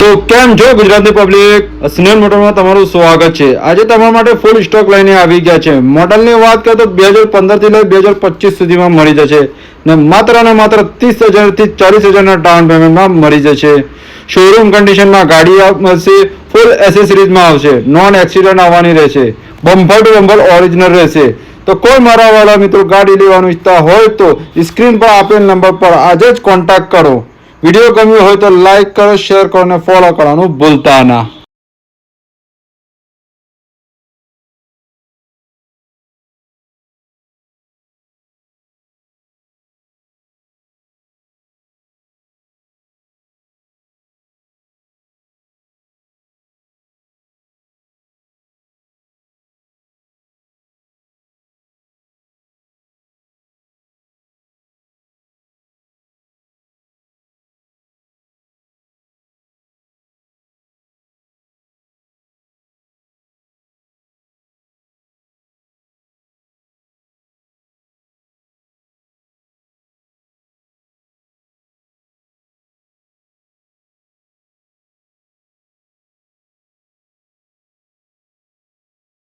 તો કેમ છો ગુજરાતની પબ્લિક, સ્નેહલ મોટરમાં તમારું સ્વાગત છે। આજે તમારા માટે ફૂલ સ્ટોક લઈને આવી ગયા છે। મોડલની વાત કરીએ તો 2015 થી લઈ 2025 સુધીમાં મળી જશે ને માત્ર 30,000 થી 40,000 ના ડાઉન પેમેન્ટમાં મળી જશે। શોરૂમ કન્ડિશનમાં ગાડી મળશે, ફૂલ એસેસરીઝમાં આવશે, નોન એક્સિડન્ટ આવવાની રહેશે, બમ્પર ટુ બમ્પર ઓરિજિનલ રહેશે। તો કોઈ મારા વાળા મિત્રો ગાડી લેવાનું ઈચ્છતા હોય તો સ્ક્રીન પર આપેલ નંબર પર આજે જ કોન્ટેક્ટ કરો। વિડીયો ગમ્યો હોય તો લાઈક કરો, શેર કરો અને ફોલો કરવાનું ભૂલતા ના।